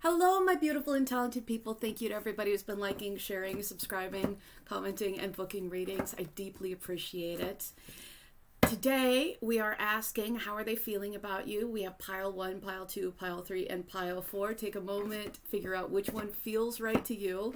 Hello, my beautiful and talented people. Thank you to everybody who's been liking, sharing, subscribing, commenting, and booking readings. I deeply appreciate it. Today, we are asking, how are they feeling about you? We have pile 1, pile 2, pile 3, and pile 4. Take a moment, figure out which one feels right to you.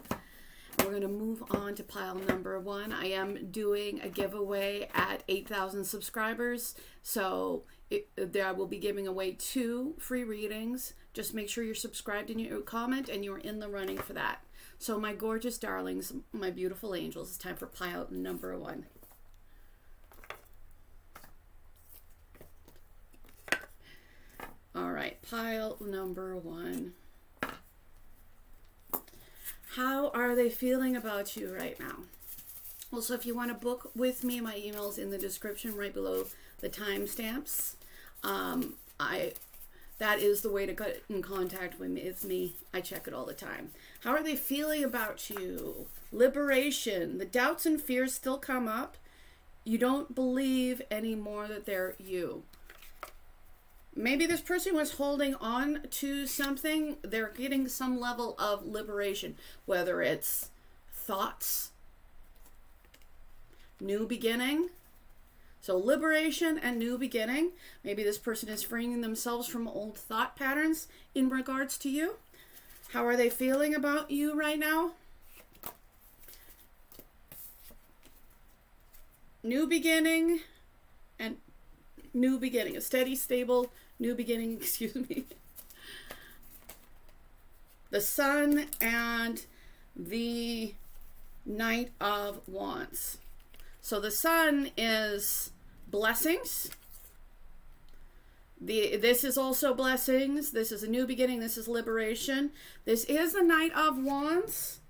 We're going to move on to pile number 1. I am doing a giveaway at 8,000 subscribers. So I will be giving away 2 free readings. Just make sure you're subscribed and you comment and you're in the running for that. So my gorgeous darlings, my beautiful angels, it's time for pile number 1. All right, pile number 1. How are they feeling about you right now? Also, if you want to book with me, my email's in the description right below the timestamps. That is the way to get in contact with me. I check it all the time. How are they feeling about you? Liberation. The doubts and fears still come up. You don't believe anymore that they're you. Maybe this person was holding on to something. They're getting some level of liberation, whether it's thoughts, new beginning. So liberation and new beginning. Maybe this person is freeing themselves from old thought patterns in regards to you. How are they feeling about you right now? New beginning and new beginning. A steady, stable, new beginning, excuse me. The Sun and the Knight of Wands. So the Sun is blessings. This is also blessings. This is a new beginning. This is liberation. This is the Knight of Wands.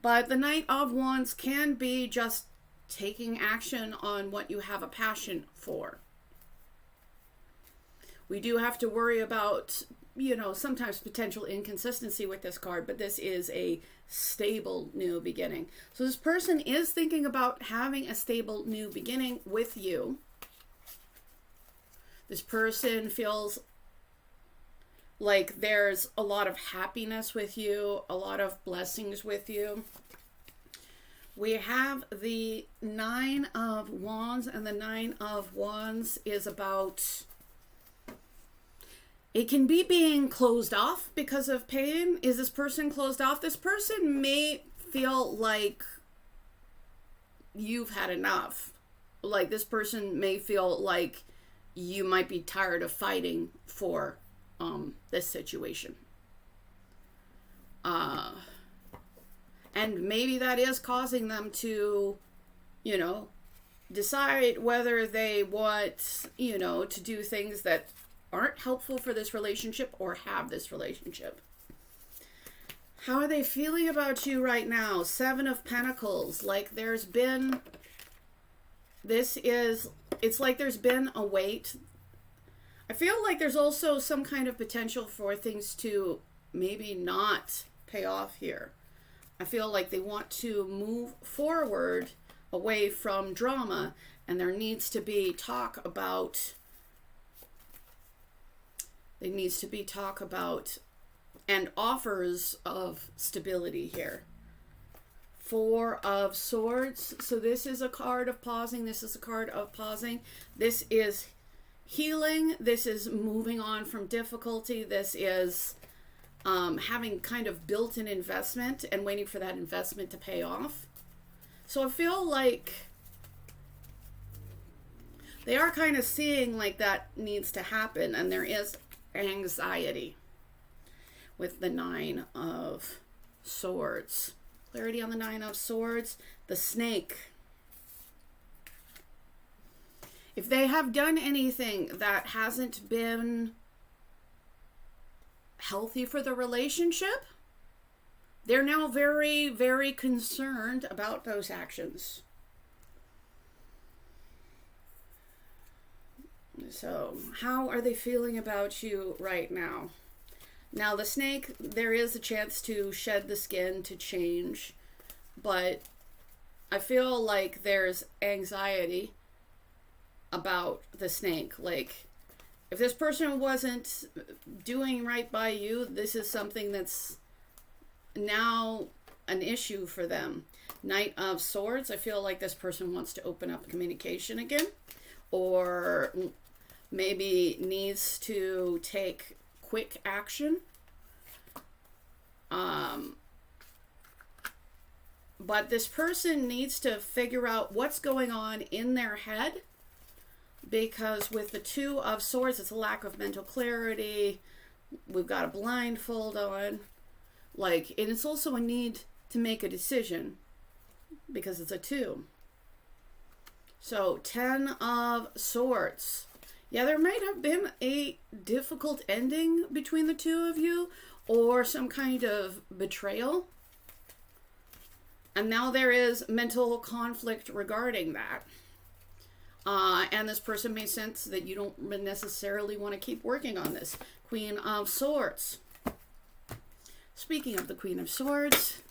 But the Knight of Wands can be just taking action on what you have a passion for. We do have to worry about, sometimes potential inconsistency with this card, but this is a stable new beginning. So this person is thinking about having a stable new beginning with you. This person feels like there's a lot of happiness with you, a lot of blessings with you. We have the 9 of Wands, and the 9 of Wands is about... It can be being closed off because of pain. Is this person closed off? This person may feel like you've had enough. Like this person may feel like you might be tired of fighting for this situation. And maybe that is causing them to, decide whether they want, to do things that aren't helpful for this relationship or have this relationship. How are they feeling about you right now? 7 of Pentacles. Like it's like there's been a wait. I feel like there's also some kind of potential for things to maybe not pay off here. I feel like they want to move forward away from drama, and there needs to be talk about and offers of stability here. 4 of Swords. So this is a card of pausing. This is a card of pausing. This is healing. This is moving on from difficulty. This is having kind of built an investment and waiting for that investment to pay off. So I feel like they are kind of seeing like that needs to happen, and there is anxiety with the 9 of Swords. Clarity on the 9 of Swords. The Snake. If they have done anything that hasn't been healthy for the relationship, they're now very, very concerned about those actions. So, how are they feeling about you right now? Now, the Snake, there is a chance to shed the skin, to change, but I feel like there's anxiety about the Snake. Like, If this person wasn't doing right by you, this is something that's now an issue for them. Knight of Swords, I feel like this person wants to open up communication again, or maybe needs to take quick action. But this person needs to figure out what's going on in their head, because with the Two of Swords, it's a lack of mental clarity. We've got a blindfold on. And it's also a need to make a decision because it's a 2. So 10 of Swords. Yeah, there might have been a difficult ending between the two of you, or some kind of betrayal. And now there is mental conflict regarding that. And this person may sense that you don't necessarily want to keep working on this. Queen of Swords. Speaking of the Queen of Swords,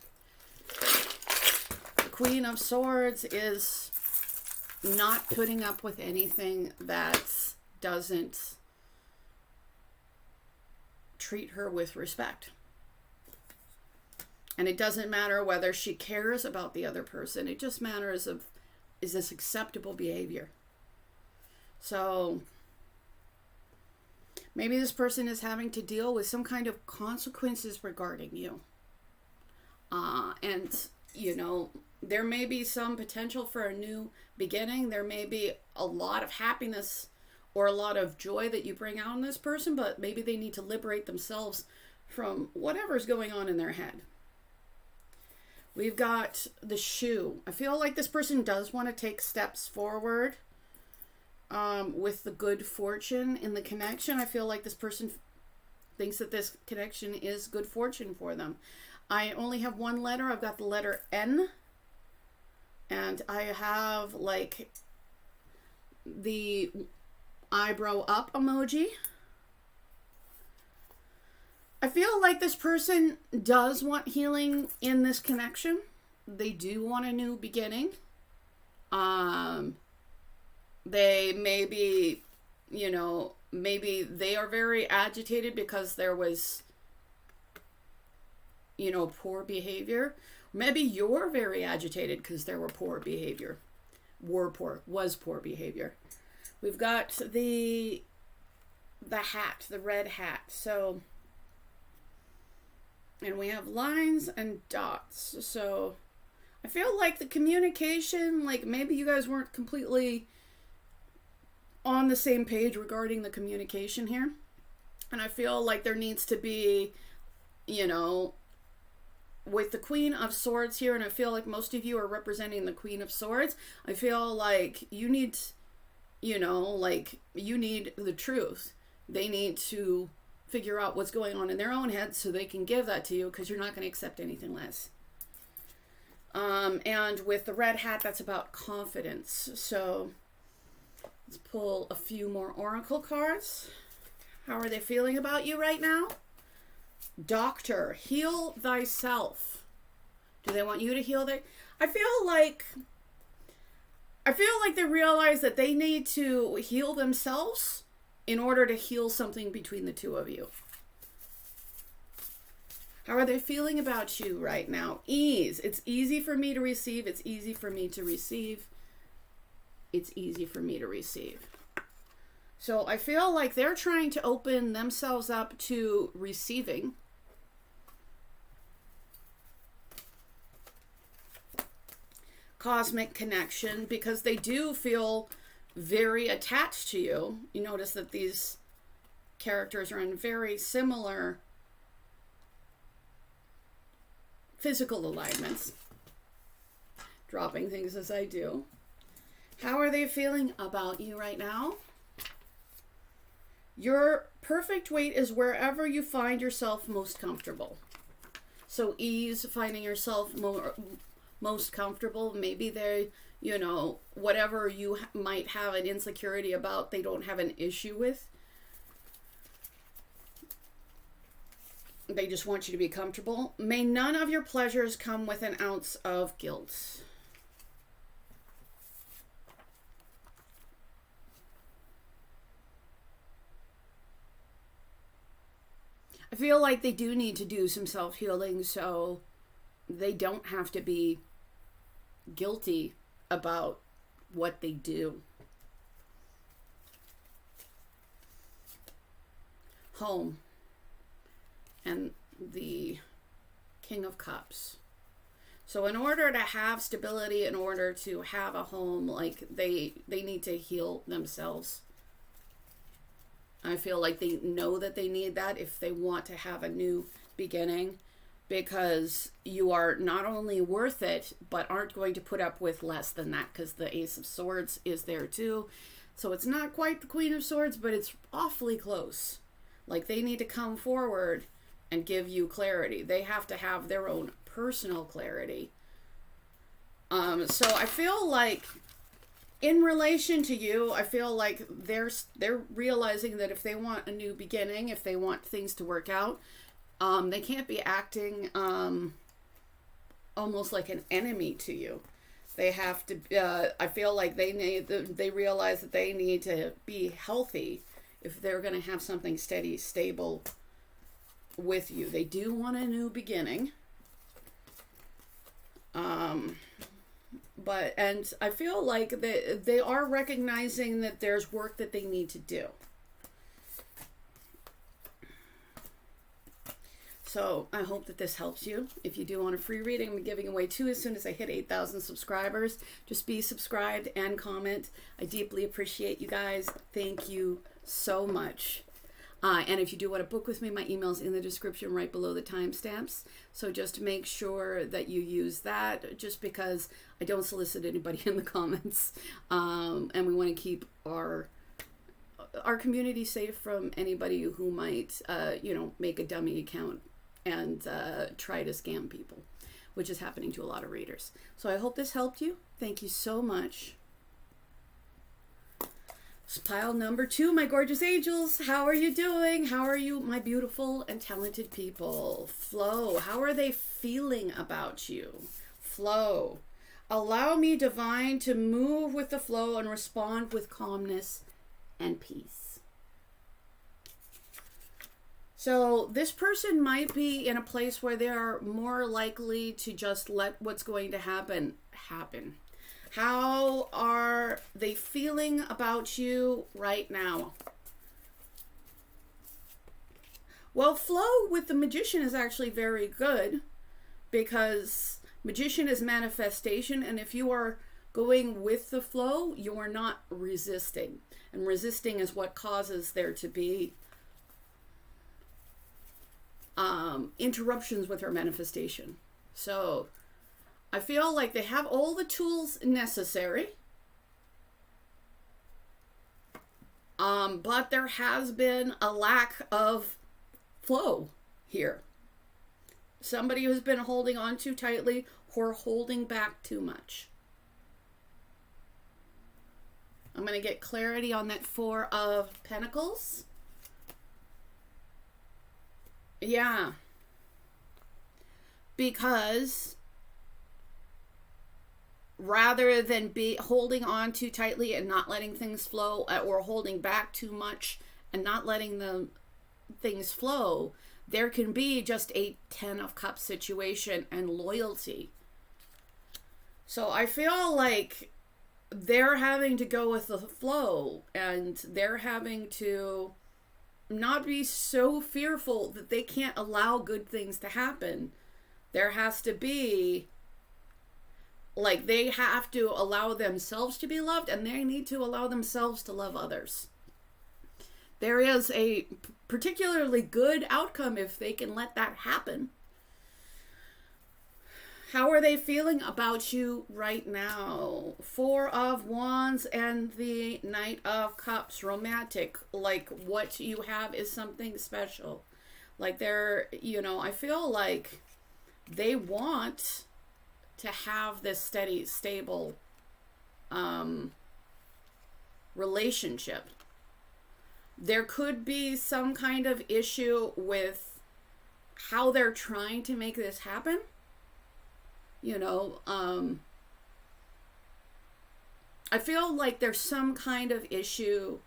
the Queen of Swords is not putting up with anything that doesn't treat her with respect. And it doesn't matter whether she cares about the other person. It just matters of, is this acceptable behavior? So maybe this person is having to deal with some kind of consequences regarding you. And, there may be some potential for a new beginning. There may be a lot of happiness or a lot of joy that you bring out in this person, but maybe they need to liberate themselves from whatever's going on in their head. We've got the Shoe. I feel like this person does want to take steps forward with the good fortune in the connection. I feel like this person thinks that this connection is good fortune for them. I only have one letter. I've got the letter N. And I have the eyebrow up emoji. I feel like this person does want healing in this connection. They do want a new beginning. They maybe, maybe they are very agitated because there was, poor behavior. Maybe you're very agitated because there were poor behavior. Was poor behavior. We've got the hat, the red hat. So, and we have lines and dots. So I feel like the communication, maybe you guys weren't completely on the same page regarding the communication here. And I feel like there needs to be, with the Queen of Swords here, and I feel like most of you are representing the Queen of Swords, I feel like you need, you need the truth. They need to figure out what's going on in their own heads so they can give that to you, because you're not going to accept anything less. And with the red hat, that's about confidence. So let's pull a few more oracle cards. How are they feeling about you right now? Doctor, heal thyself. Do they want you to heal their... I feel like they realize that they need to heal themselves in order to heal something between the two of you. How are they feeling about you right now? Ease. It's easy for me to receive. It's easy for me to receive. It's easy for me to receive. So I feel like they're trying to open themselves up to receiving. Cosmic connection, because they do feel very attached to you. You notice that these characters are in very similar physical alignments. Dropping things as I do. How are they feeling about you right now? Your perfect weight is wherever you find yourself most comfortable. So ease, finding yourself most comfortable. Maybe they, whatever you might have an insecurity about, they don't have an issue with. They just want you to be comfortable. May none of your pleasures come with an ounce of guilt. feel like they do need to do some self-healing so they don't have to be guilty about what they do. Home and the King of Cups. So in order to have stability, in order to have a home, like they need to heal themselves. I feel like they know that they need that if they want to have a new beginning, because you are not only worth it, but aren't going to put up with less than that, because the Ace of Swords is there too. So it's not quite the Queen of Swords, but it's awfully close. Like they need to come forward and give you clarity. They have to have their own personal clarity. So I feel like in relation to you, I feel like they're realizing that if they want a new beginning, if they want things to work out, they can't be acting almost like an enemy to you. They have to, I feel like they realize that they need to be healthy if they're going to have something steady, stable with you. They do want a new beginning. And I feel like they are recognizing that there's work that they need to do. So I hope that this helps you. If you do want a free reading, I'm giving away 2 as soon as I hit 8,000 subscribers. Just be subscribed and comment. I deeply appreciate you guys. Thank you so much. And if you do want to book with me, my email's in the description right below the timestamps. So just make sure that you use that, just because I don't solicit anybody in the comments. And we want to keep our community safe from anybody who might, make a dummy account and try to scam people, which is happening to a lot of readers. So I hope this helped you. Thank you so much. Pile number 2, my gorgeous angels. How are you doing? How are you, my beautiful and talented people? Flow. How are they feeling about you? Flow. Allow me, divine, to move with the flow and respond with calmness and peace. So this person might be in a place where they are more likely to just let what's going to happen happen. How are they feeling about you right now? Well, flow with the Magician is actually very good, because Magician is manifestation, and if you are going with the flow, you are not resisting. And resisting is what causes there to be interruptions with her manifestation. So I feel like they have all the tools necessary, but there has been a lack of flow here. Somebody who's been holding on too tightly or holding back too much. I'm going to get clarity on that 4 of Pentacles. Yeah. Because rather than be holding on too tightly and not letting things flow, or holding back too much and not letting the things flow, there can be just a 10 of Cups situation and loyalty. So I feel like they're having to go with the flow, and they're having to not be so fearful that they can't allow good things to happen. There has to be, like, they have to allow themselves to be loved, and they need to allow themselves to love others. There is a particularly good outcome if they can let that happen. How are they feeling about you right now? 4 of Wands and the Knight of Cups. Romantic. Like, what you have is something special. Like, they're, I feel like they want to have this steady, stable relationship. There could be some kind of issue with how they're trying to make this happen. I feel like there's some kind of issue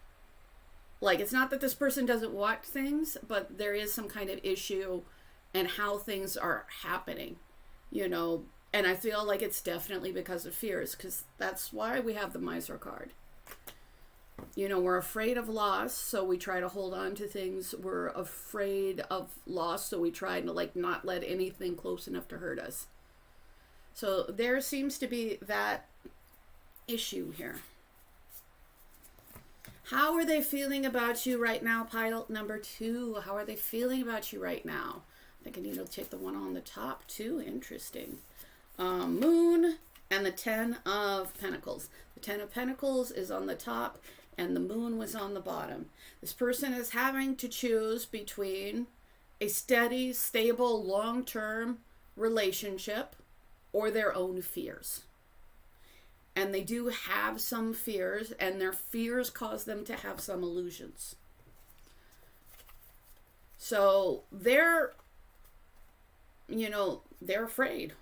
Like, it's not that this person doesn't want things, but there is some kind of issue in how things are happening, you know. And I feel like it's definitely because of fears, because that's why we have the Miser card. You know, we're afraid of loss, so we try to hold on to things. We're afraid of loss, so we try to, like, not let anything close enough to hurt us. So there seems to be that issue here. How are they feeling about you right now, pile number 2? How are they feeling about you right now? I think I need to take the one on the top too. Interesting. Moon and the 10 of Pentacles. The 10 of Pentacles is on the top and the moon was on the bottom. This person is having to choose between a steady, stable, long-term relationship or their own fears. And they do have some fears, and their fears cause them to have some illusions. So they're, you know, they're afraid.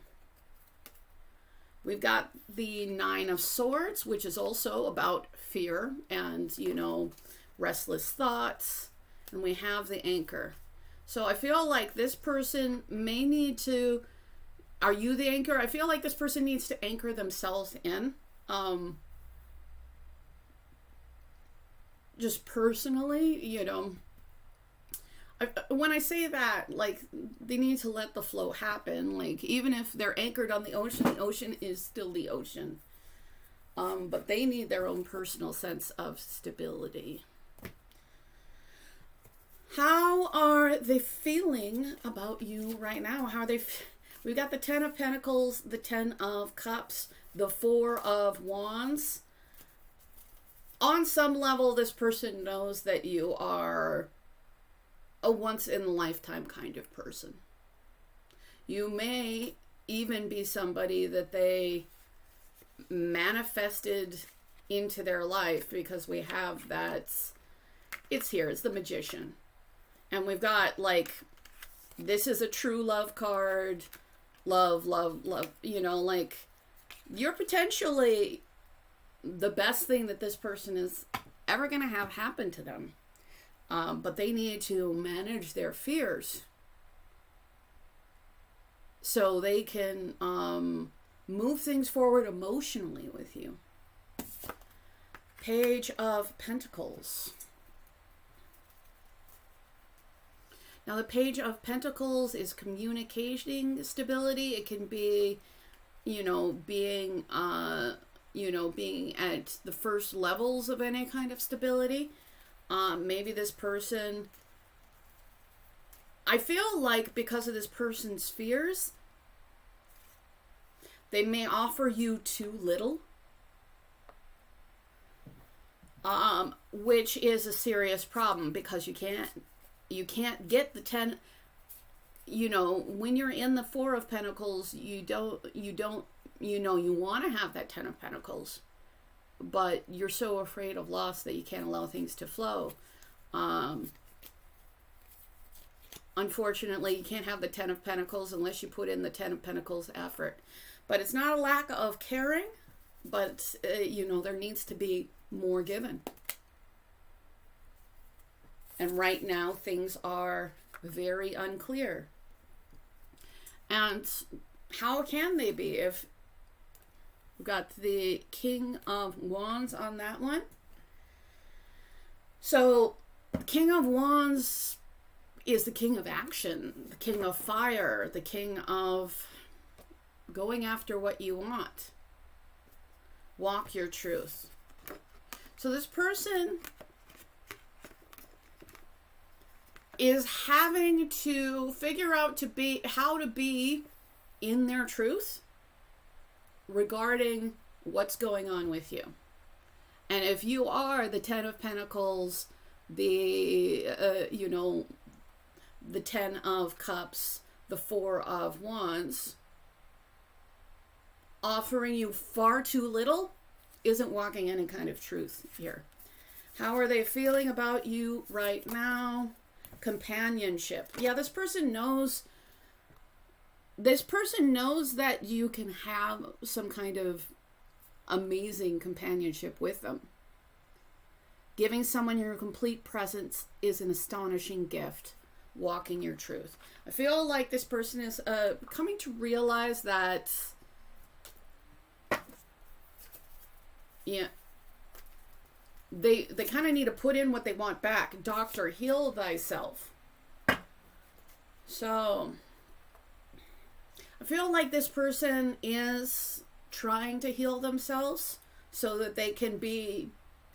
We've got the 9 of Swords, which is also about fear and, you know, restless thoughts. And we have the Anchor. So I feel like this person may need to, are you the anchor? I feel like this person needs to anchor themselves in. Just personally, you know, when I say that, like, they need to let the flow happen. Like, even if they're anchored on the ocean is still the ocean. But they need their own personal sense of stability. How are they feeling about you right now? How are they? We've got the 10 of Pentacles, the 10 of Cups, the 4 of Wands. On some level, this person knows that you are a once-in-a-lifetime kind of person. You may even be somebody that they manifested into their life, because we have that, it's here, it's the Magician. And we've got, like, this is a true love card. Love, love, love. You know, like, you're potentially the best thing that this person is ever going to have happen to them. But they need to manage their fears so they can move things forward emotionally with you. Page of Pentacles. Now, the Page of Pentacles is communicating stability. It can be, being at the first levels of any kind of stability. Maybe this person, I feel like because of this person's fears, they may offer you too little, which is a serious problem, because you can't get the 10, when you're in the 4 of Pentacles, you want to have that 10 of Pentacles, but you're so afraid of loss that you can't allow things to flow. Unfortunately, you can't have the 10 of Pentacles unless you put in the 10 of Pentacles effort. But it's not a lack of caring, but, there needs to be more given. And right now, things are very unclear. And how can they be if we've got the King of Wands on that one? So, King of Wands is the king of action, the king of fire, the king of going after what you want. Walk your truth. So this person is having to figure out how to be in their truth regarding what's going on with you. And if you are the 10 of Pentacles, the 10 of Cups, the 4 of Wands, offering you far too little isn't walking any kind of truth here. How are they feeling about you right now? Companionship. Yeah, this person knows that you can have some kind of amazing companionship with them. Giving someone your complete presence is an astonishing gift. Walking your truth. I feel like this person is coming to realize that, yeah, they kind of need to put in what they want back. Doctor, heal thyself. So I feel like this person is trying to heal themselves so that they can be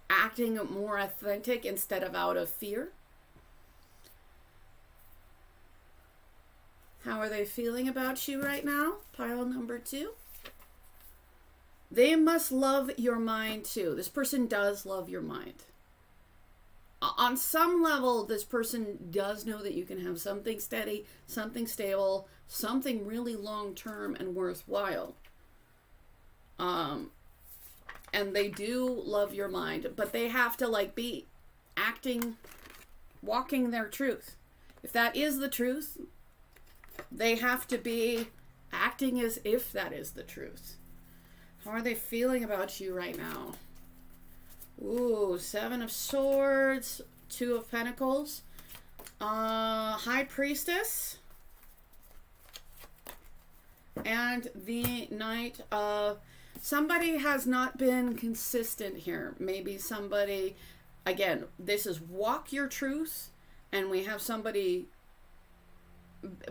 acting more authentic instead of out of fear. How are they feeling about you right now? Pile number 2. They must love your mind too. This person does love your mind. On some level, this person does know that you can have something steady, something stable, something really long-term and worthwhile. And they do love your mind, but they have to like be acting, walking their truth. If that is the truth, they have to be acting as if that is the truth. How are they feeling about you right now? Ooh, 7 of Swords, 2 of Pentacles, High Priestess, and the Knight of... Somebody has not been consistent here. Maybe somebody, again, this is walk your truth, and we have somebody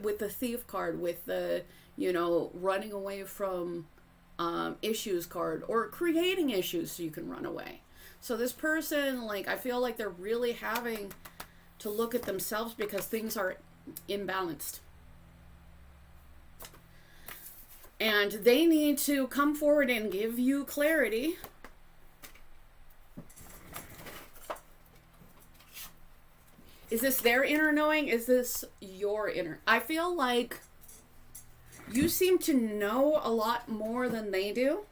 with the Thief card, with the, you know, running away from issues card, or creating issues so you can run away. So this person, like, I feel like they're really having to look at themselves because things are imbalanced. And they need to come forward and give you clarity. Is this their inner knowing? Is this your inner? I feel like you seem to know a lot more than they do.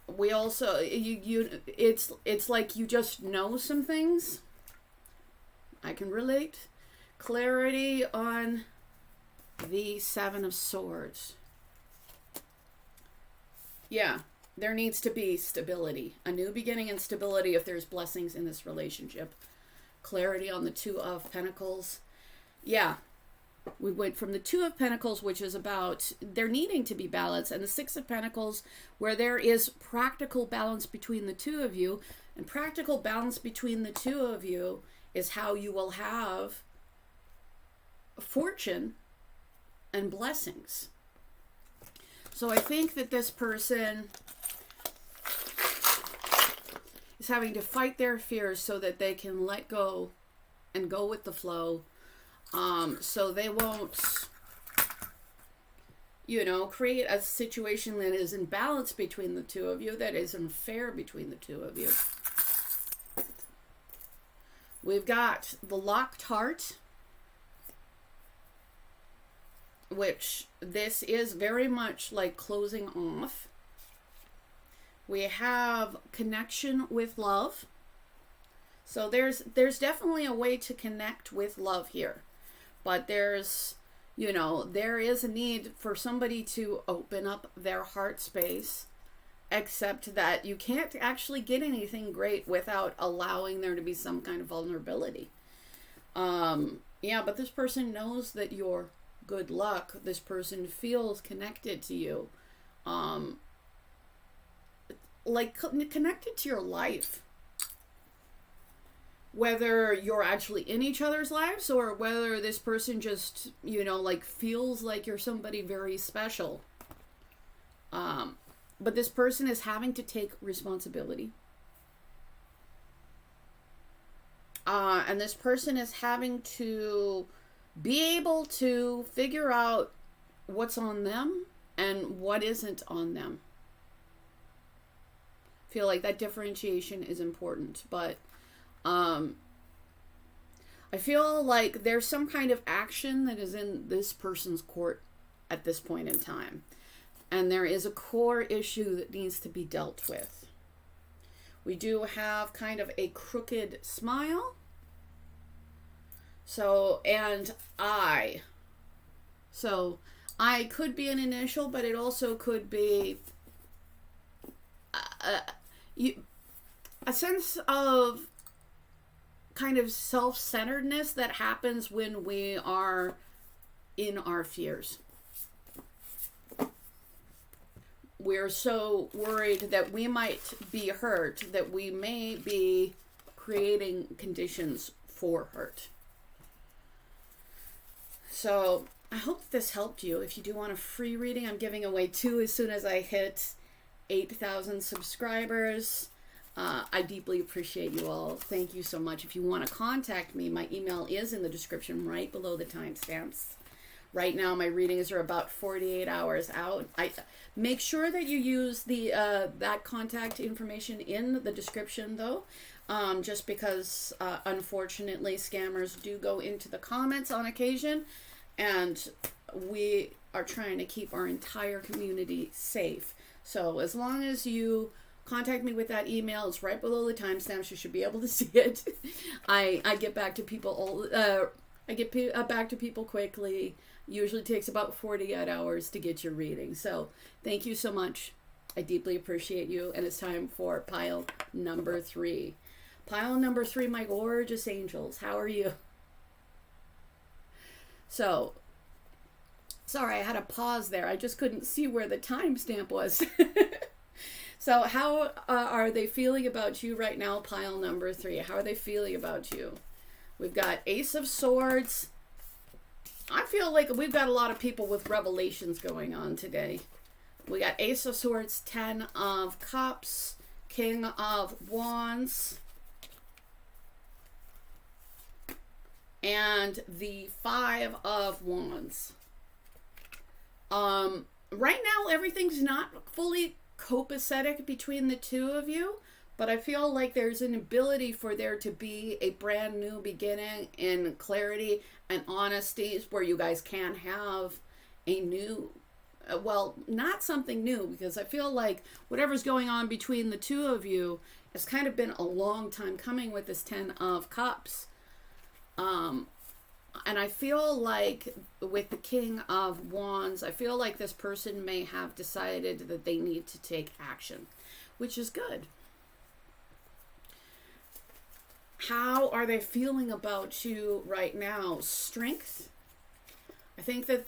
We also, it's like you just know some things. I can relate. Clarity on the 7 of Swords. Yeah, there needs to be stability. A new beginning and stability if there's blessings in this relationship. Clarity on the 2 of Pentacles. Yeah, we went from the 2 of Pentacles, which is about there needing to be balance, and the 6 of Pentacles, where there is practical balance between the 2 of you. And practical balance between the 2 of you is how you will have fortune and blessings. So I think that this person is having to fight their fears so that they can let go and go with the flow. So they won't, you know, create a situation that is in balance between the 2 of you, that is unfair between the 2 of you. We've got the Locked Heart, which this is very much like closing off. We have connection with love. So there's definitely a way to connect with love here. But there's, you know, there is a need for somebody to open up their heart space, except that you can't actually get anything great without allowing there to be some kind of vulnerability. Yeah, but this person knows that you're good luck. This person feels connected to you. Like connected to your life. Whether you're actually in each other's lives or whether this person just, you know, like feels like you're somebody very special. But this person is having to take responsibility. And this person is having to be able to figure out what's on them and what isn't on them. I feel like that differentiation is important, but I feel like there's some kind of action that is in this person's court at this point in time. And there is a core issue that needs to be dealt with. We do have kind of a crooked smile. So, and I. So, I could be an initial, but it also could be a sense of kind of self-centeredness that happens when we are in our fears. We're so worried that we might be hurt, that we may be creating conditions for hurt. So I hope this helped you. If you do want a free reading, I'm giving away 2 as soon as I hit 8,000 subscribers. I deeply appreciate you all. Thank you so much. If you want to contact me, my email is in the description right below the timestamps. Right now, my readings are about 48 hours out. I make sure that you use the that contact information in the description, though, just because, unfortunately, scammers do go into the comments on occasion, and we are trying to keep our entire community safe. So as long as you contact me with that email, it's right below the timestamps. You should be able to see it. I get back to people back to people quickly. Usually takes about 48 hours to get your reading. So thank you so much. I deeply appreciate you. And it's time for pile number 3. Pile number 3, my gorgeous angels. How are you? So, sorry, I had a pause there. I just couldn't see where the timestamp was. So how are they feeling about you right now, pile number 3? How are they feeling about you? We've got Ace of Swords. I feel like we've got a lot of people with revelations going on today. We got Ace of Swords, 10 of Cups, King of Wands, and the 5 of Wands. Right now, everything's not fully copacetic between the two of you, but I feel like there's an ability for there to be a brand new beginning in clarity and honesty where you guys can have a new, well, not something new, because I feel like whatever's going on between the two of you has kind of been a long time coming with this 10 of Cups. And I feel like with the King of Wands, I feel like this person may have decided that they need to take action, which is good. How are they feeling about you right now? Strength. I think that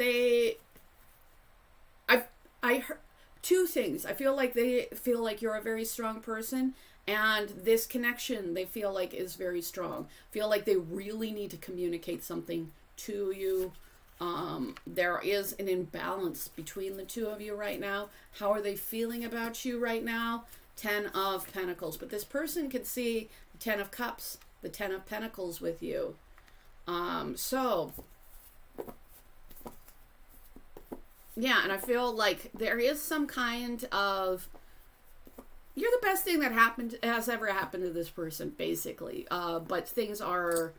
I heard 2 things. I feel like they feel like you're a very strong person, and this connection they feel like is very strong. Feel like they really need to communicate something to you. There is an imbalance between the two of you right now. How are they feeling about you right now? 10 of Pentacles. But this person can see the 10 of Cups, the 10 of Pentacles with you. So, yeah, and I feel like there is some kind of, you're the best thing that has ever happened to this person, basically. But things are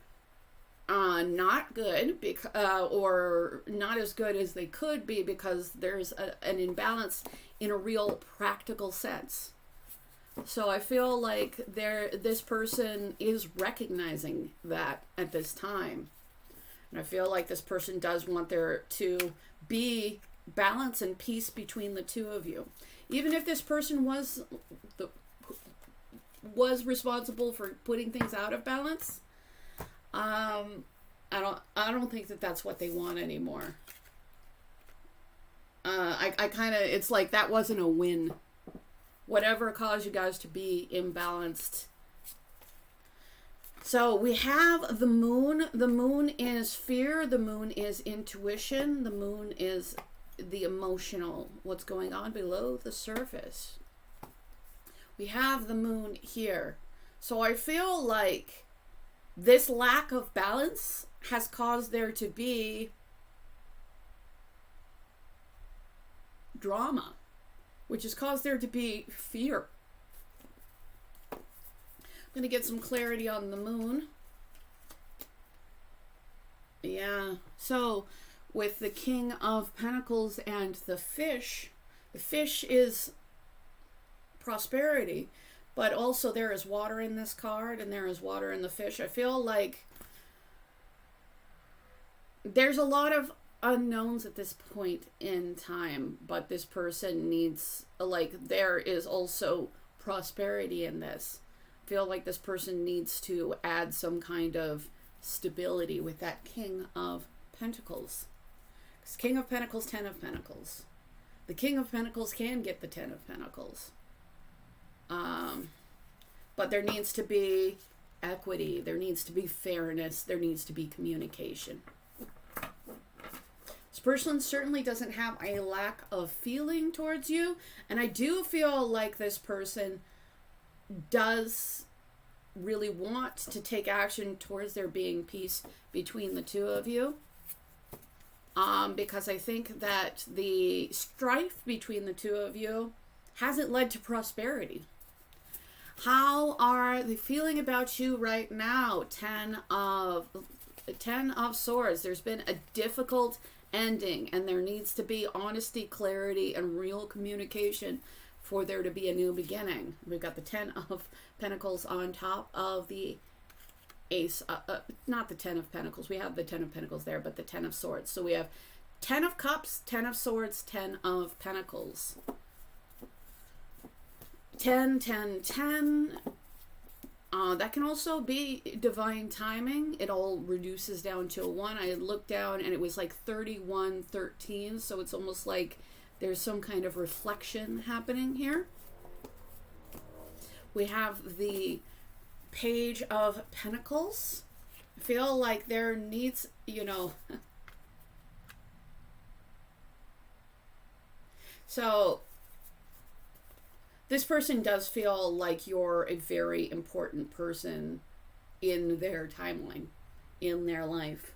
not good, or not as good as they could be, because there's an imbalance in a real practical sense. So I feel like this person is recognizing that at this time. And I feel like this person does want there to be balance and peace between the two of you. Even if this person was responsible for putting things out of balance, I don't think that that's what they want anymore. I kind of, it's like that wasn't a win. Whatever caused you guys to be imbalanced. So we have the moon. The moon is fear. The moon is intuition. The moon is the emotional, what's going on below the surface. We have the moon here. So I feel like this lack of balance has caused there to be drama, which has caused there to be fear. I'm going to get some clarity on the moon. Yeah, so with the King of Pentacles and the fish is prosperity, but also there is water in this card and there is water in the fish. I feel like there's a lot of unknowns at this point in time, but this person needs, like, there is also prosperity in this. I feel like this person needs to add some kind of stability with that King of Pentacles. Because King of Pentacles, Ten of Pentacles. The King of Pentacles can get the Ten of Pentacles. But there needs to be equity. There needs to be fairness. There needs to be communication. This person certainly doesn't have a lack of feeling towards you. And I do feel like this person does really want to take action towards there being peace between the two of you. Because I think that the strife between the two of you hasn't led to prosperity. How are they feeling about you right now? Ten of Swords. There's been a difficult ending, and there needs to be honesty, clarity, and real communication for there to be a new beginning. We've got the Ten of Pentacles on top of the Ace, not the Ten of Pentacles. We have the Ten of Pentacles there, but the Ten of Swords. So we have Ten of Cups, Ten of Swords, Ten of Pentacles. 10, 10, 10. That can also be divine timing. It all reduces down to a 1. I looked down and it was like 31, 13. So it's almost like there's some kind of reflection happening here. We have the Page of Pentacles. I feel like there needs, so this person does feel like you're a very important person in their timeline, in their life.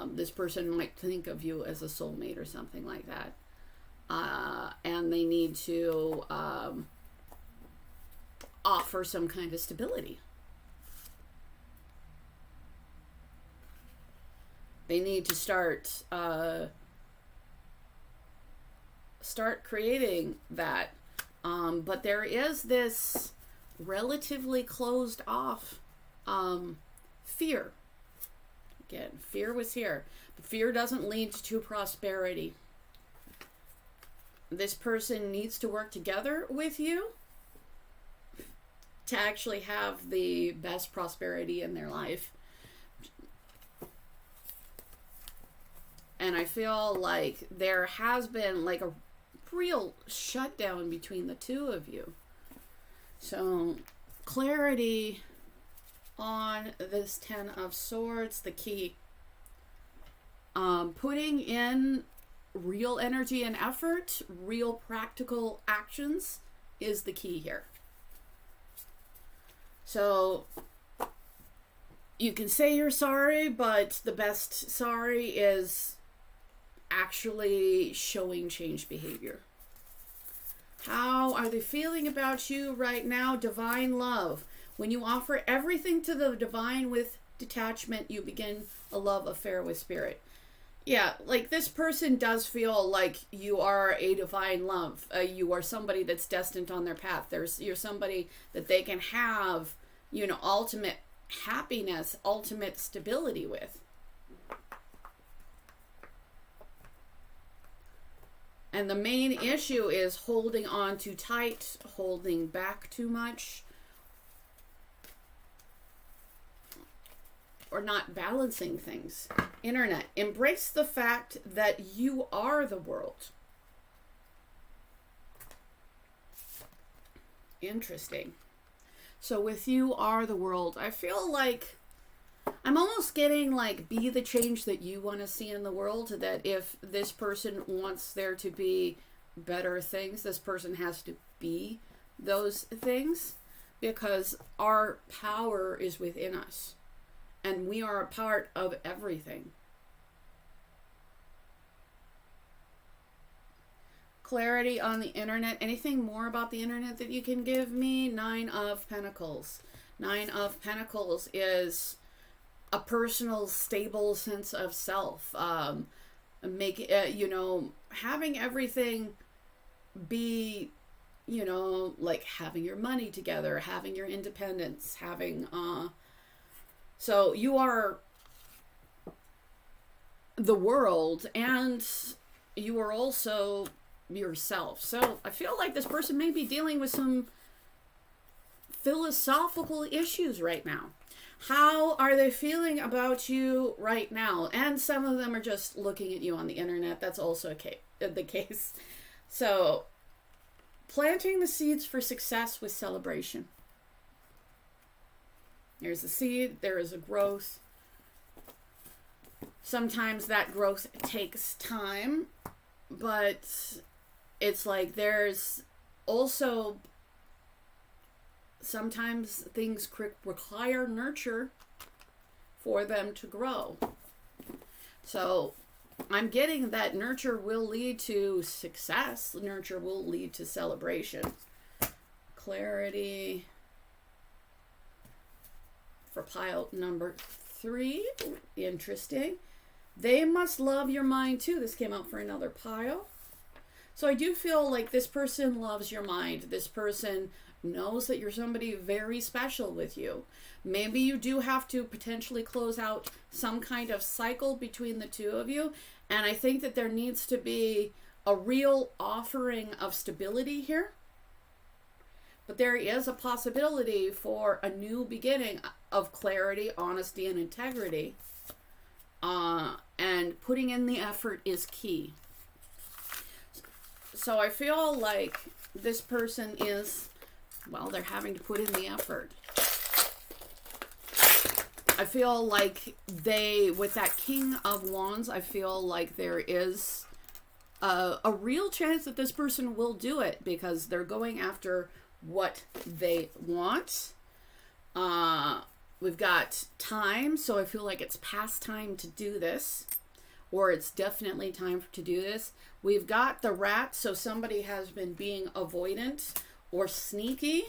This person might think of you as a soulmate or something like that. And they need to offer some kind of stability. They need to start creating that. But there is this relatively closed off fear. Again, fear was here. But fear doesn't lead to prosperity. This person needs to work together with you to actually have the best prosperity in their life. And I feel like there has been like a real shutdown between the two of you. So clarity on this Ten of Swords, the key. Putting in real energy and effort, real practical actions is the key here. So you can say you're sorry, but the best sorry is actually showing changed behavior. How are they feeling about you right now? Divine love. When you offer everything to the divine with detachment, you begin a love affair with spirit. Yeah, like this person does feel like you are a divine love. You are somebody that's destined on their path. You're somebody that they can have, ultimate happiness, ultimate stability with. And the main issue is holding on too tight, holding back too much, or not balancing things. Internet, embrace the fact that you are the world. Interesting. So with you are the world, I feel like I'm almost getting like be the change that you want to see in the world, that if this person wants there to be better things, this person has to be those things, because our power is within us and we are a part of everything. Clarity on the internet. Anything more about the internet that you can give me? 9 of Pentacles. 9 of Pentacles is a personal, stable sense of self. Having everything be, like having your money together, having your independence, having, so you are the world and you are also yourself. So I feel like this person may be dealing with some philosophical issues right now. How are they feeling about you right now? And some of them are just looking at you on the internet. That's also the case. So, planting the seeds for success with celebration. There's a seed, there is a growth. Sometimes that growth takes time, but it's like there's also sometimes things require nurture for them to grow. So I'm getting that nurture will lead to success. Nurture will lead to celebration. Clarity for pile number 3. Interesting. They must love your mind too. This came out for another pile. So I do feel like this person loves your mind. This person knows that you're somebody very special with you. Maybe you do have to potentially close out some kind of cycle between the two of you. And I think that there needs to be a real offering of stability here. But there is a possibility for a new beginning of clarity, honesty, and integrity. And putting in the effort is key. So I feel like this person is, well, they're having to put in the effort. I feel like with that King of Wands, I feel like there is a real chance that this person will do it because they're going after what they want. We've got time, so I feel like it's past time to do this, or it's definitely time to do this. We've got the Rat, so somebody has been being avoidant or sneaky.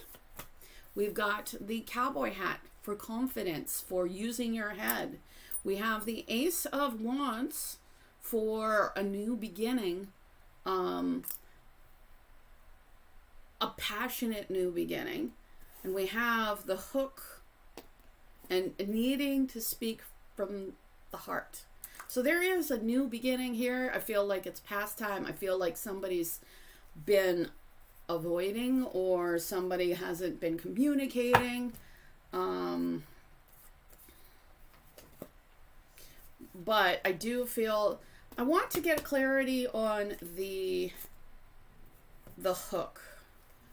We've got the Cowboy Hat for confidence, for using your head. We have the Ace of Wands for a new beginning, a passionate new beginning. And we have the Hook and needing to speak from the heart. So there is a new beginning here. I feel like it's past time. I feel like somebody's been avoiding or somebody hasn't been communicating. But I do feel I want to get clarity on the Hook,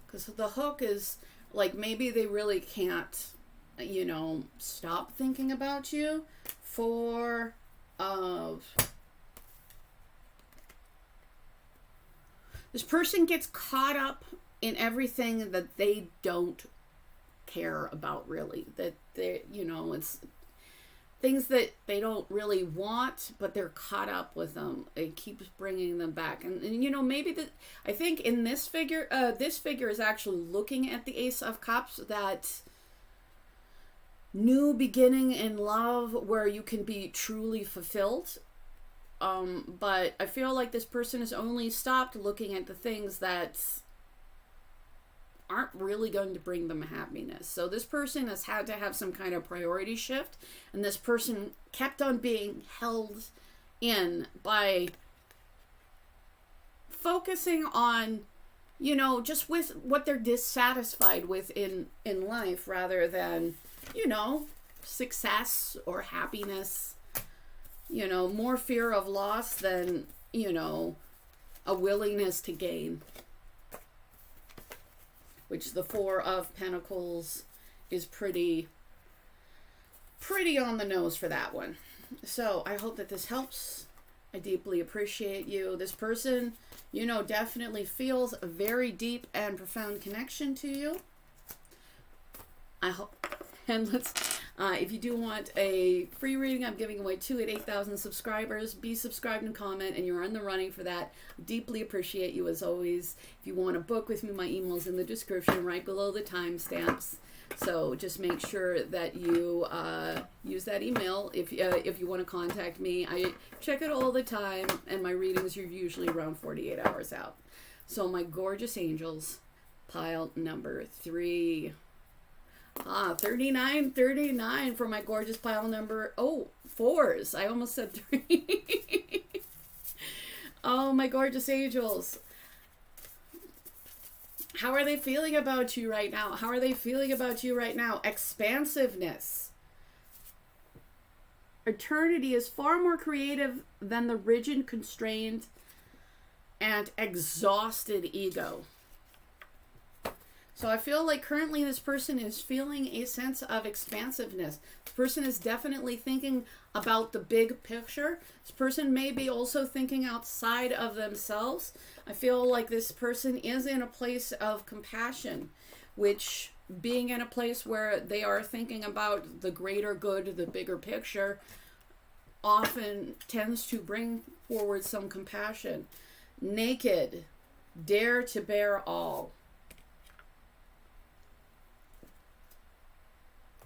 because the Hook is like maybe they really can't, stop thinking about you for this person gets caught up in everything that they don't care about, really, that they, it's things that they don't really want, but they're caught up with them. It keeps bringing them back. And maybe I think in this figure is actually looking at the Ace of Cups, that new beginning in love where you can be truly fulfilled. But I feel like this person has only stopped looking at the things that aren't really going to bring them happiness. So this person has had to have some kind of priority shift, and this person kept on being held in by focusing on, just with what they're dissatisfied with in life, rather than, success or happiness. More fear of loss than, a willingness to gain. Which the Four of Pentacles is pretty on the nose for that one. So I hope that this helps. I deeply appreciate you. This person, definitely feels a very deep and profound connection to you. I hope. And if you do want a free reading, I'm giving away 2 at 8,000 subscribers. Be subscribed and comment, and you're in the running for that. Deeply appreciate you as always. If you want to book with me, my email's in the description right below the timestamps. So just make sure that you use that email if you want to contact me. I check it all the time, and my readings are usually around 48 hours out. So my gorgeous angels, pile number 3. 39 for my gorgeous pile number, 4s. I almost said 3. Oh, my gorgeous angels. How are they feeling about you right now? How are they feeling about you right now? Expansiveness. Eternity is far more creative than the rigid, constrained, and exhausted ego. So I feel like currently this person is feeling a sense of expansiveness. This person is definitely thinking about the big picture. This person may be also thinking outside of themselves. I feel like this person is in a place of compassion, which, being in a place where they are thinking about the greater good, the bigger picture, often tends to bring forward some compassion. Naked, dare to bear all.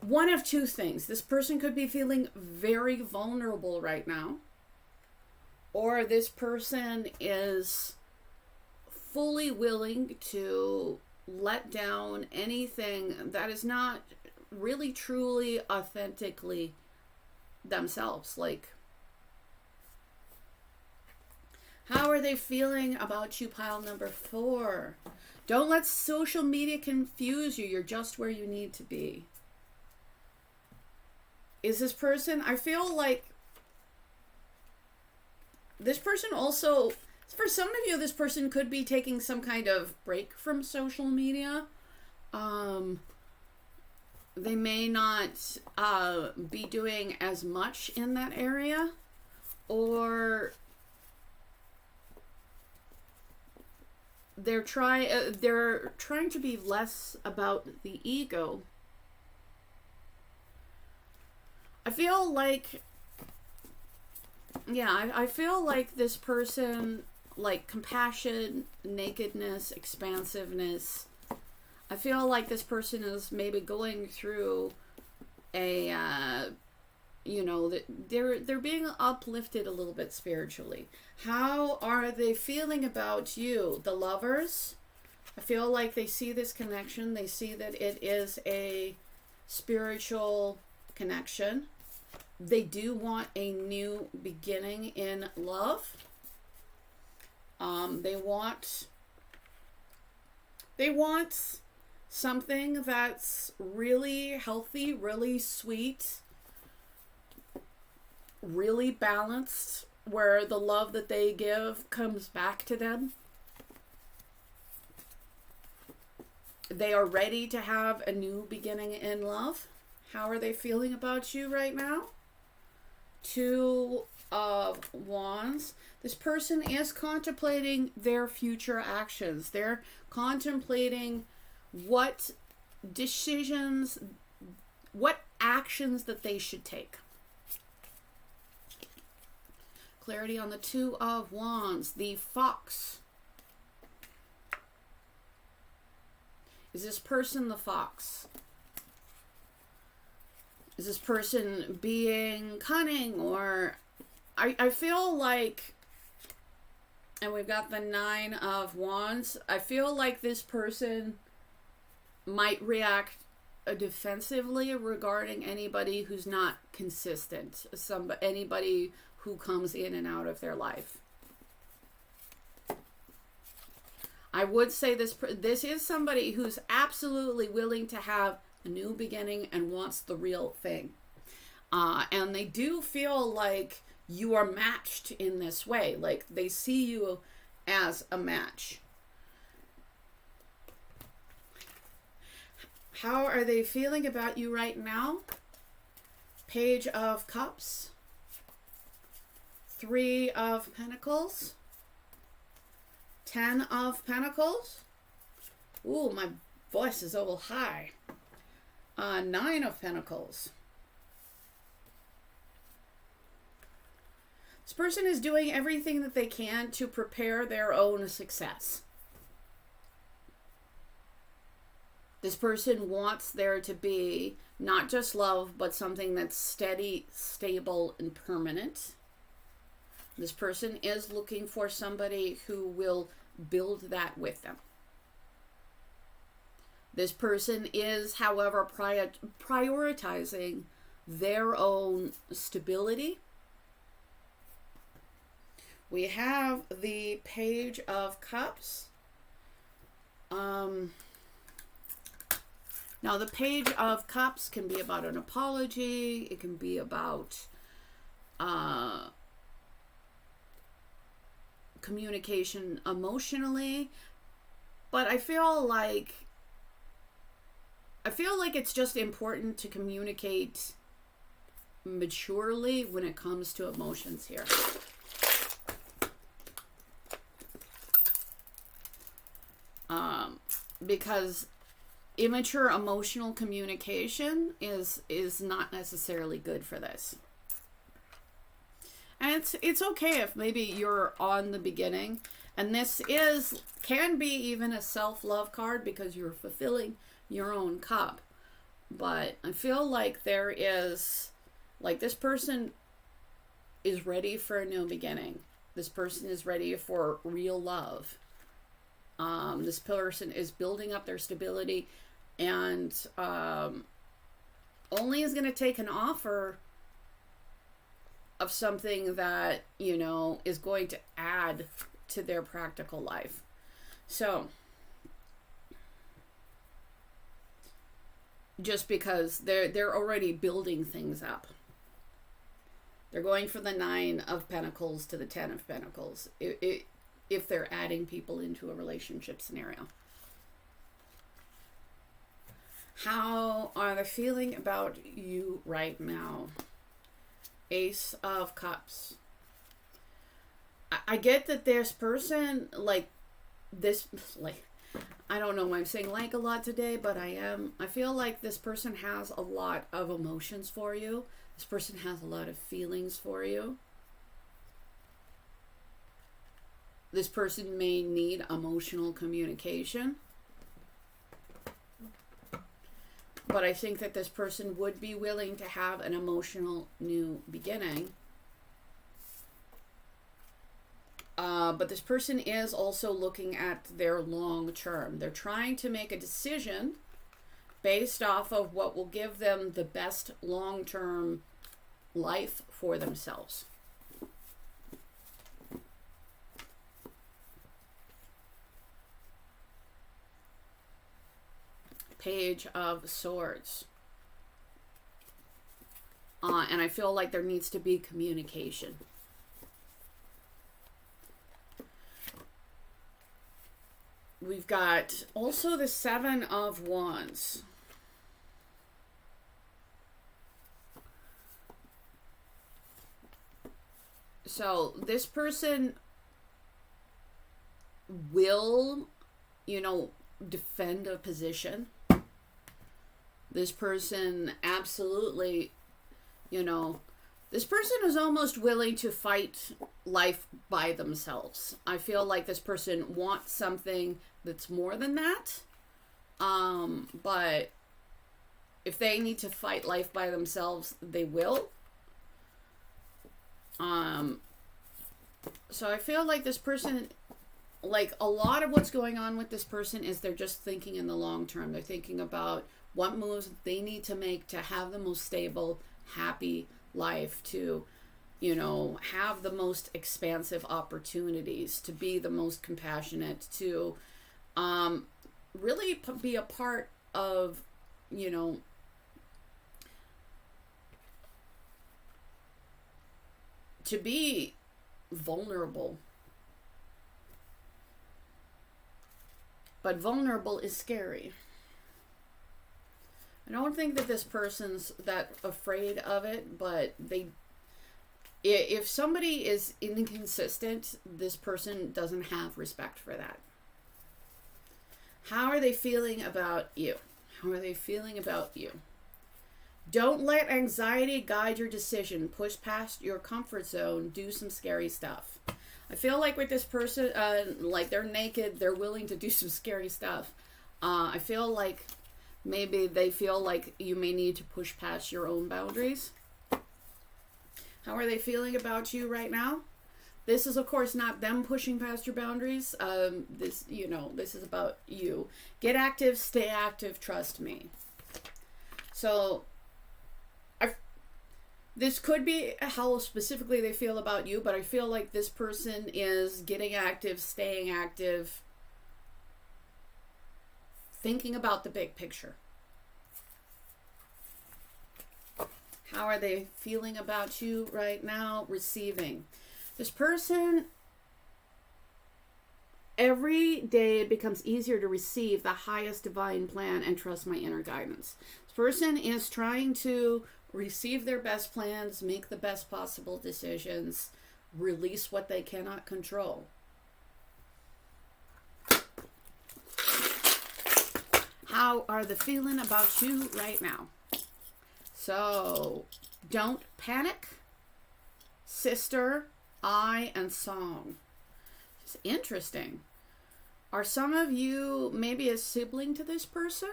One of two things. This person could be feeling very vulnerable right now, or this person is fully willing to let down anything that is not really, truly, authentically themselves. Like, how are they feeling about you, pile number 4? Don't let social media confuse you. You're just where you need to be. Is this person, I feel like this person also, for some of you, this person could be taking some kind of break from social media. They may not be doing as much in that area, or they're trying to be less about the ego. I feel like, yeah, I feel like this person, like compassion, nakedness, expansiveness, I feel like this person is maybe going through a, they're being uplifted a little bit spiritually. How are they feeling about you? The Lovers, I feel like they see this connection. They see that it is a spiritual connection. They do want a new beginning in love. They want something that's really healthy, really sweet, really balanced, where the love that they give comes back to them. They are ready to have a new beginning in love. How are they feeling about you right now? 2 of Wands. This person is contemplating their future actions. They're contemplating what decisions, what actions that they should take. Clarity on the 2 of Wands. The Fox. Is this person the fox? Is this person being cunning, or I feel like, and we've got the 9 of Wands, I feel like this person might react defensively regarding anybody who's not consistent, anybody who comes in and out of their life. I would say this is somebody who's absolutely willing to have a new beginning and wants the real thing. And they do feel like you are matched in this way. Like, they see you as a match. How are they feeling about you right now? Page of Cups. 3 of Pentacles. 10 of Pentacles. Ooh, my voice is a little high. 9 of Pentacles. This person is doing everything that they can to prepare their own success. This person wants there to be not just love, but something that's steady, stable, and permanent. This person is looking for somebody who will build that with them. This person is, however, prioritizing their own stability. We have the Page of Cups. Now, the Page of Cups can be about an apology. It can be about communication emotionally. But I feel like it's just important to communicate maturely when it comes to emotions here. Because immature emotional communication is not necessarily good for this. And it's okay if maybe you're on the beginning, and this can be even a self-love card because you're fulfilling your own cup. But I feel like there is, like, this person is ready for a new beginning. This person is ready for real love. This person is building up their stability, and only is going to take an offer of something that, you know, is going to add to their practical life. So, just because they're already building things up. They're going from the 9 of Pentacles to the 10 of Pentacles. If they're adding people into a relationship scenario. How are they feeling about you right now? Ace of Cups. I get that this person, I don't know why I'm saying like a lot today, but I feel like this person has a lot of emotions for you. This person has a lot of feelings for you. This person may need emotional communication. But I think that this person would be willing to have an emotional new beginning. But this person is also looking at their long term. They're trying to make a decision based off of what will give them the best long-term life for themselves. Page of Swords. And I feel like there needs to be communication. We've got also the 7 of Wands. So this person will, you know, defend a position. This person absolutely, you know, this person is almost willing to fight life by themselves. I feel like this person wants something that's more than that. But if they need to fight life by themselves, they will. So I feel like this person, like a lot of what's going on with this person is they're just thinking in the long term. They're thinking about what moves they need to make to have the most stable, happy life, to, you know, have the most expansive opportunities, to be the most compassionate, to really be a part of, you know, to be vulnerable. But vulnerable is scary. I don't think that this person's that afraid of it, but if somebody is inconsistent, this person doesn't have respect for that. How are they feeling about you? How are they feeling about you? Don't let anxiety guide your decision. Push past your comfort zone. Do some scary stuff. I feel like with this person, like they're naked, they're willing to do some scary stuff. I feel like maybe they feel like you may need to push past your own boundaries. How are they feeling about you right now? This is, of course, not them pushing past your boundaries. This is about you. Get active, stay active, trust me. So, this could be how specifically they feel about you, but I feel like this person is getting active, staying active, thinking about the big picture. How are they feeling about you right now? Receiving. This person, every day it becomes easier to receive the highest divine plan and trust my inner guidance. This person is trying to receive their best plans, make the best possible decisions, release what they cannot control. How are they feeling about you right now? So, don't panic, sister, I, and song. It's interesting. Are some of you maybe a sibling to this person?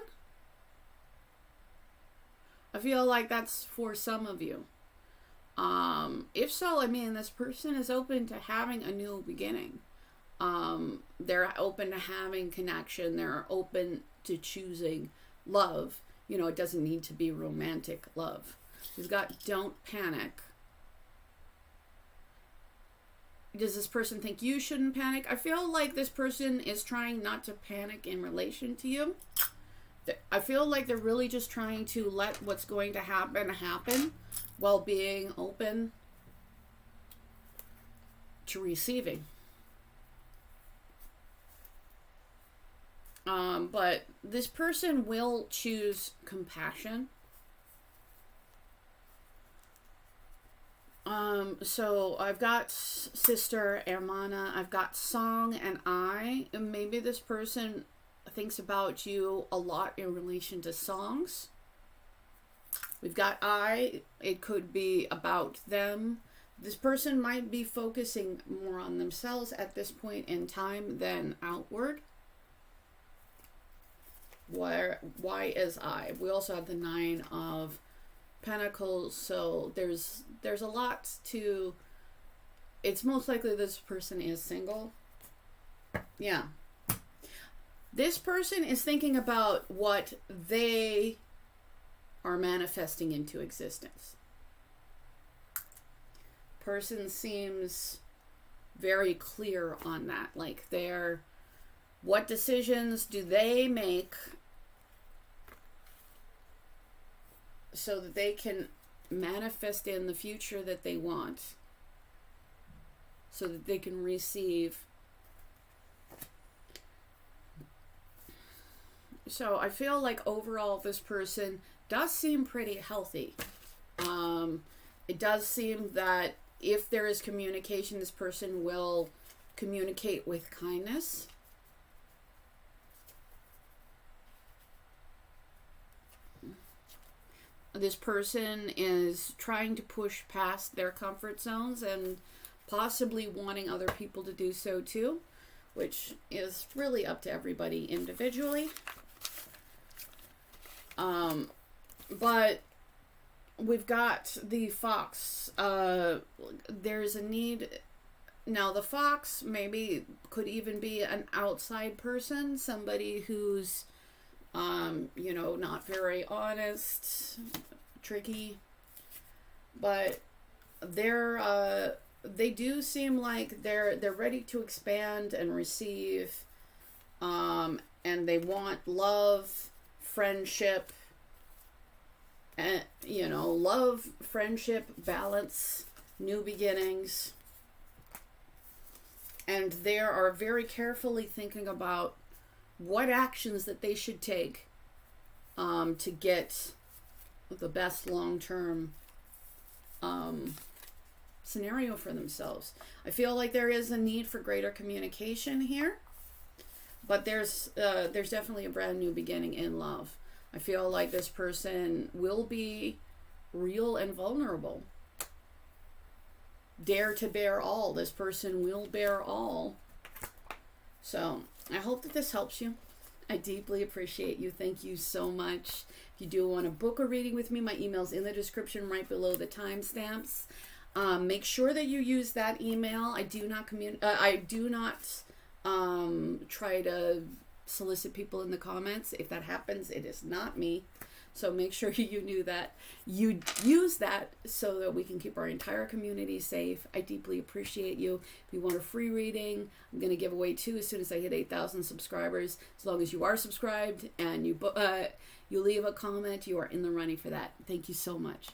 I feel like that's for some of you. If so, I mean, this person is open to having a new beginning. They're open to having connection. They're open to choosing love. You know, it doesn't need to be romantic love. We've got don't panic. Does this person think you shouldn't panic? I feel like this person is trying not to panic in relation to you. I feel like they're really just trying to let what's going to happen while being open to receiving. But this person will choose compassion. So I've got sister, hermana, I've got song and I. And maybe this person thinks about you a lot in relation to songs. We've got I, it could be about them. This person might be focusing more on themselves at this point in time than outward. Why is I? We also have the 9 of Pentacles, so there's a lot to. It's most likely this person is single. Yeah. This person is thinking about what they are manifesting into existence. Person seems very clear on that. Like what decisions do they make so that they can manifest in the future that they want, so that they can receive. So I feel like overall this person does seem pretty healthy. It does seem that if there is communication, this person will communicate with kindness. This person is trying to push past their comfort zones and possibly wanting other people to do so too, which is really up to everybody individually. But we've got the fox. There's a need. Now the fox maybe could even be an outside person, somebody who's not very honest, tricky, but they do seem like they're ready to expand and receive, and they want love, friendship, and love, friendship, balance, new beginnings, and they are very carefully thinking about what actions that they should take to get the best long-term scenario for themselves. I feel like there is a need for greater communication here, but there's definitely a brand new beginning in love. I feel like this person will be real and vulnerable. Dare to bear all. This person will bear all. So I hope that this helps you. I deeply appreciate you. Thank you so much. If you do want to book a reading with me, my email's in the description right below the timestamps. Make sure that you use that email. I do not try to solicit people in the comments. If that happens, it is not me. So make sure you knew that. You use that so that we can keep our entire community safe. I deeply appreciate you. If you want a free reading, I'm going to give away 2 as soon as I hit 8,000 subscribers. As long as you are subscribed and you leave a comment, you are in the running for that. Thank you so much.